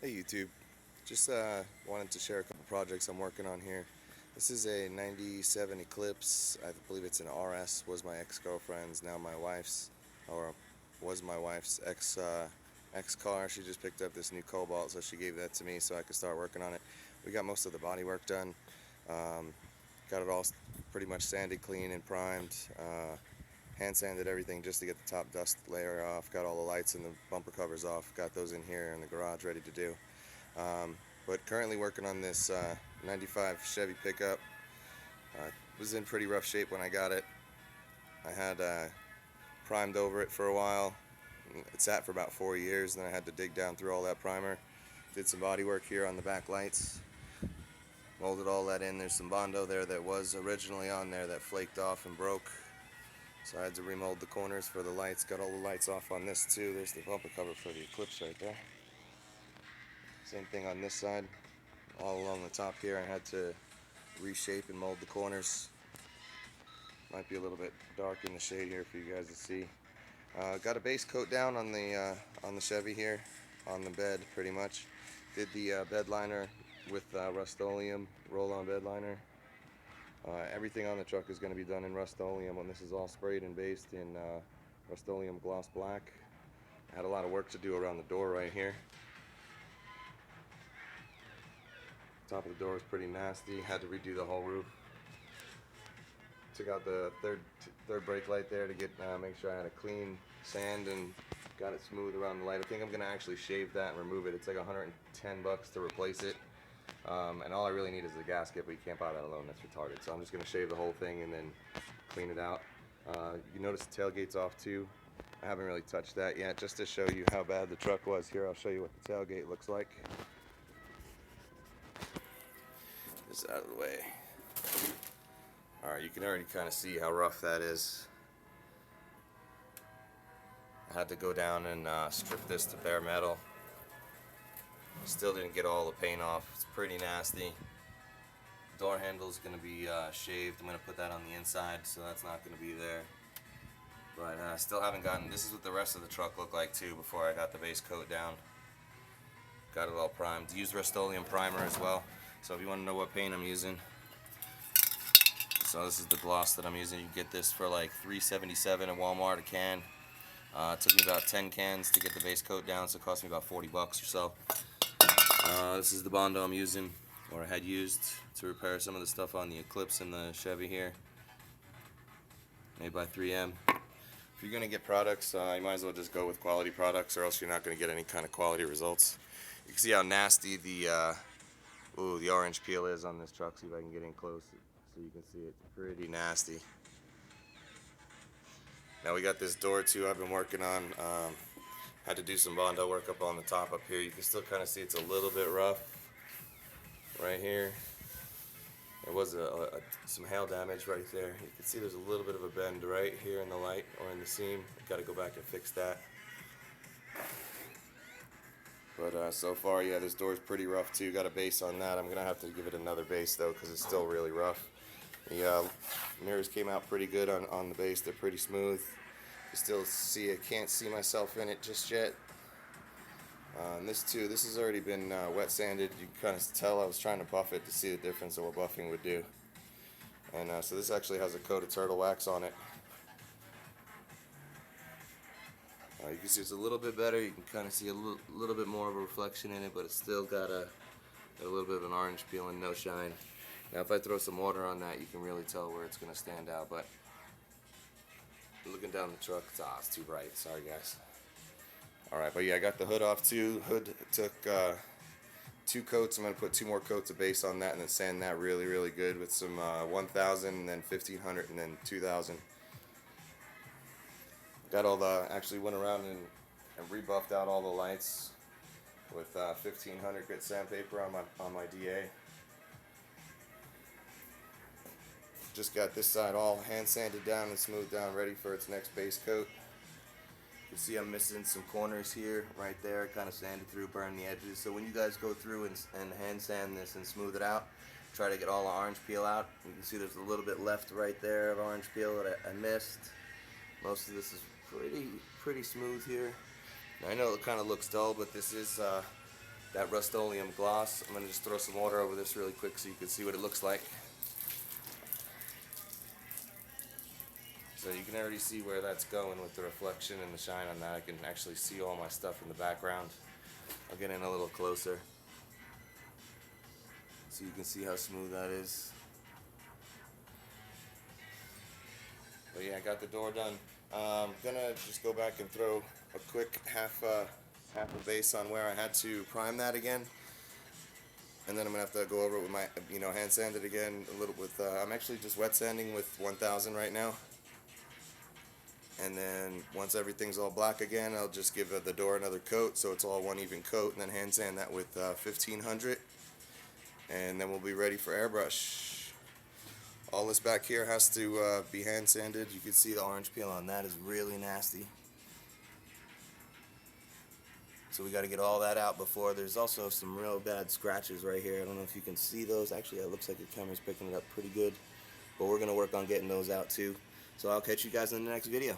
Hey YouTube, just wanted to share a couple projects I'm working on here. This is a 97 Eclipse. I believe it's an RS, was my ex-girlfriend's, now my wife's, or was my wife's ex-car. She just picked up this new Cobalt, so she gave that to me so I could start working on it. We got most of the body work done. Um, got it all pretty much sanded, clean, and primed. Hand sanded everything just to get the top dust layer off. Got all the lights and the bumper covers off. Got those in here in the garage ready to do. But currently working on this 95 Chevy pickup. Was in pretty rough shape when I got it. I had primed over it for a while. It sat for about 4 years, and then I had to dig down through all that primer. Did some body work here on the back lights. Molded all that in. There's some Bondo there that was originally on there that flaked off and broke. So I had to remold the corners for the lights. Got all the lights off on this too. There's the bumper cover for the Eclipse right there. Same thing on this side. All along the top here I had to reshape and mold the corners. Might be a little bit dark in the shade here for you guys to see. Got a base coat down on the Chevy here, on the bed pretty much. Did the bed liner with Rustoleum roll-on bed liner. Everything on the truck is going to be done in Rustoleum, and this is all sprayed and based in Rustoleum gloss black. I had a lot of work to do around the door right here. Top of the door is pretty nasty. Had to redo the whole roof. Took out the third brake light there to get make sure I had a clean sand and got it smooth around the light. I think I'm gonna actually shave that and remove it. It's like $110 to replace it. And all I really need is the gasket, but you can't buy that alone, that's retarded. So I'm just going to shave the whole thing and then clean it out. You notice the tailgate's off too. I haven't really touched that yet, just to show you how bad the truck was. Here, I'll show you what the tailgate looks like. Just out of the way. Alright, you can already kind of see how rough that is. I had to go down and strip this to bare metal. Still didn't get all the paint off. It's pretty nasty. Door handle is going to be shaved. I'm going to put that on the inside, so that's not going to be there. But still haven't gotten. This is what the rest of the truck looked like too before I got the base coat down. Got it all primed. Used Rustoleum primer as well. So if you want to know what paint I'm using, so this is the gloss that I'm using. You can get this for like $3.77 at Walmart a can. It took me about 10 cans to get the base coat down, so it cost me about $40 or so. This is the Bondo I'm using, or I had used, to repair some of the stuff on the Eclipse and the Chevy here. Made by 3M. If you're going to get products, you might as well just go with quality products, or else you're not going to get any kind of quality results. You can see how nasty the orange peel is on this truck. See if I can get in close so you can see it's pretty nasty. Now we got this door too I've been working on. Had to do some Bondo work up on the top up here. You can still kind of see it's a little bit rough right here. There was some hail damage right there. You can see there's a little bit of a bend right here in the light or in the seam. Got to go back and fix that. But so far, yeah, this door is pretty rough too. Got a base on that. I'm gonna have to give it another base though, because it's still really rough. The mirrors came out pretty good on the base. They're pretty smooth. You still see, I can't see myself in it just yet. And this too, this has already been wet sanded. You can kind of tell I was trying to buff it to see the difference of what buffing would do. And so this actually has a coat of turtle wax on it. You can see it's a little bit better. You can kind of see a little bit more of a reflection in it, but it's still got a little bit of an orange peel and no shine. Now if I throw some water on that, you can really tell where it's going to stand out, but looking down the truck, it's too bright. Sorry guys. Alright, but yeah, I got the hood off too. Hood took 2 coats. I'm going to put 2 more coats of base on that and then sand that really, really good with some 1000 and then 1500 and then 2000. Got all the, actually went around and rebuffed out all the lights with 1500 grit sandpaper on my D.I.Y. Just got this side all hand sanded down and smoothed down, ready for its next base coat. You can see I'm missing some corners here, right there, kind of sanded through, burned the edges. So when you guys go through and hand sand this and smooth it out, try to get all the orange peel out. You can see there's a little bit left right there of orange peel that I missed. Most of this is pretty smooth here. Now, I know it kind of looks dull, but this is that Rustoleum gloss. I'm going to just throw some water over this really quick so you can see what it looks like. So you can already see where that's going with the reflection and the shine on that. I can actually see all my stuff in the background. I'll get in a little closer so you can see how smooth that is. But yeah, I got the door done. I'm gonna just go back and throw a quick half a base on where I had to prime that again, and then I'm gonna have to go over it with my, hand sand it again a little with. I'm actually just wet sanding with 1000 right now, and then once everything's all black again, I'll just give the door another coat so it's all one even coat, and then hand sand that with 1500, and then we'll be ready for airbrush. All this back here has to be hand sanded. You can see the orange peel on that is really nasty. So we got to get all that out before. There's also some real bad scratches right here. I don't know if you can see those. Actually, it looks like the camera's picking it up pretty good. But we're going to work on getting those out too. So I'll catch you guys in the next video.